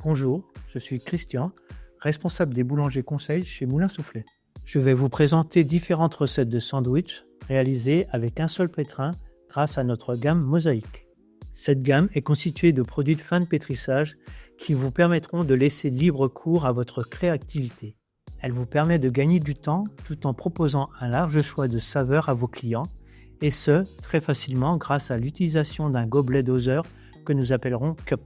Bonjour, je suis Christian, responsable des boulangers conseils chez Moulin Soufflet. Je vais vous présenter différentes recettes de sandwich réalisées avec un seul pétrin grâce à notre gamme Mosaïque. Cette gamme est constituée de produits de fin de pétrissage qui vous permettront de laisser libre cours à votre créativité. Elle vous permet de gagner du temps tout en proposant un large choix de saveurs à vos clients, et ce, très facilement grâce à l'utilisation d'un gobelet doseur que nous appellerons cup.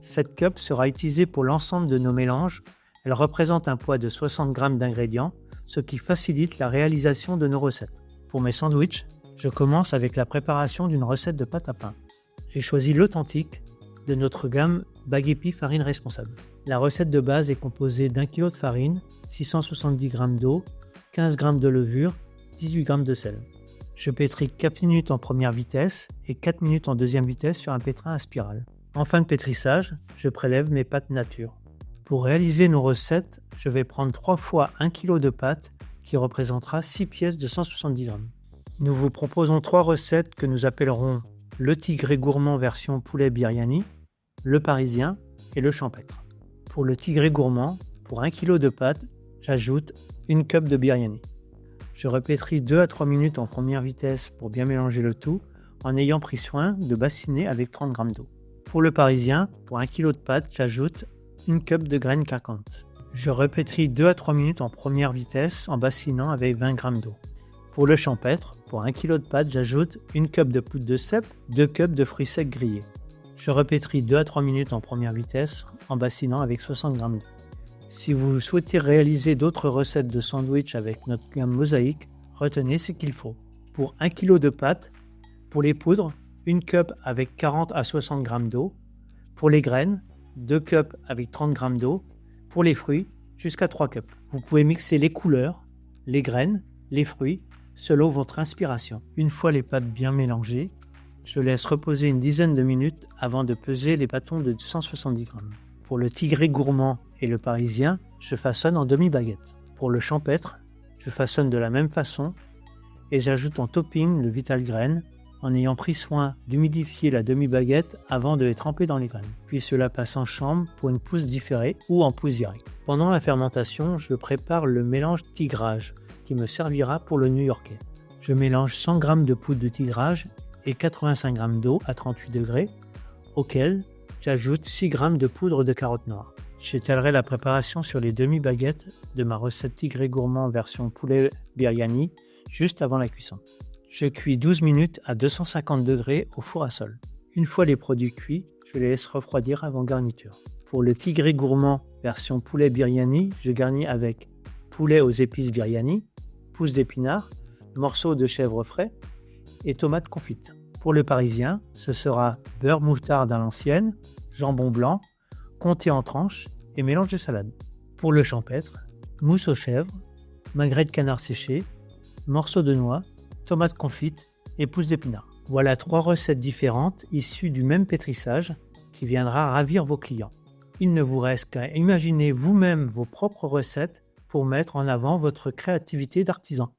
Cette cup sera utilisée pour l'ensemble de nos mélanges. Elle représente un poids de 60 g d'ingrédients, ce qui facilite la réalisation de nos recettes. Pour mes sandwichs, je commence avec la préparation d'une recette de pâte à pain. J'ai choisi l'authentique de notre gamme Baguepi farine responsable. La recette de base est composée d'1 kg de farine, 670 g d'eau, 15 g de levure, 18 g de sel. Je pétris 4 minutes en première vitesse et 4 minutes en deuxième vitesse sur un pétrin à spirale. En fin de pétrissage, je prélève mes pâtes nature. Pour réaliser nos recettes, je vais prendre 3 fois 1 kg de pâte qui représentera 6 pièces de 170 g. Nous vous proposons 3 recettes que nous appellerons le tigré gourmand version poulet biryani, le parisien et le champêtre. Pour le tigré gourmand, pour 1 kg de pâte, j'ajoute une cup de biryani. Je repétris 2 à 3 minutes en première vitesse pour bien mélanger le tout en ayant pris soin de bassiner avec 30 g d'eau. Pour le parisien, pour 1 kg de pâte, j'ajoute une cup de graines craquantes. Je repétris 2 à 3 minutes en première vitesse en bassinant avec 20 g d'eau. Pour le champêtre, pour 1 kg de pâte, j'ajoute une cup de poudre de cèpe, 2 cups de fruits secs grillés. Je repétris 2 à 3 minutes en première vitesse en bassinant avec 60 g d'eau. Si vous souhaitez réaliser d'autres recettes de sandwich avec notre gamme Mosaïque, retenez ce qu'il faut. Pour 1 kg de pâte, pour les poudres, une cup avec 40 à 60 g d'eau. Pour les graines, 2 cups avec 30 g d'eau. Pour les fruits, jusqu'à 3 cups. Vous pouvez mixer les couleurs, les graines, les fruits, selon votre inspiration. Une fois les pâtes bien mélangées, je laisse reposer une dizaine de minutes avant de peser les bâtons de 170 g. Pour le tigré gourmand et le parisien, je façonne en demi-baguette. Pour le champêtre, je façonne de la même façon et j'ajoute en topping le Vital Graines en ayant pris soin d'humidifier la demi-baguette avant de les tremper dans les graines. Puis cela passe en chambre pour une pousse différée ou en pousse directe. Pendant la fermentation, je prépare le mélange tigrage qui me servira pour le new-yorkais. Je mélange 100 g de poudre de tigrage et 85 g d'eau à 38 degrés, auquel j'ajoute 6 g de poudre de carotte noire. J'étalerai la préparation sur les demi-baguettes de ma recette tigré gourmand version poulet biryani juste avant la cuisson. Je cuis 12 minutes à 250 degrés au four à sol. Une fois les produits cuits, je les laisse refroidir avant garniture. Pour le tigré gourmand version poulet biryani, je garnis avec poulet aux épices biryani, pousses d'épinards, morceaux de chèvre frais et tomates confites. Pour le parisien, ce sera beurre moutarde à l'ancienne, jambon blanc, comté en tranches et mélange de salade. Pour le champêtre, mousse aux chèvres, magret de canard séché, morceaux de noix, tomates confites et pousses d'épinards. Voilà 3 recettes différentes issues du même pétrissage qui viendra ravir vos clients. Il ne vous reste qu'à imaginer vous-même vos propres recettes pour mettre en avant votre créativité d'artisan.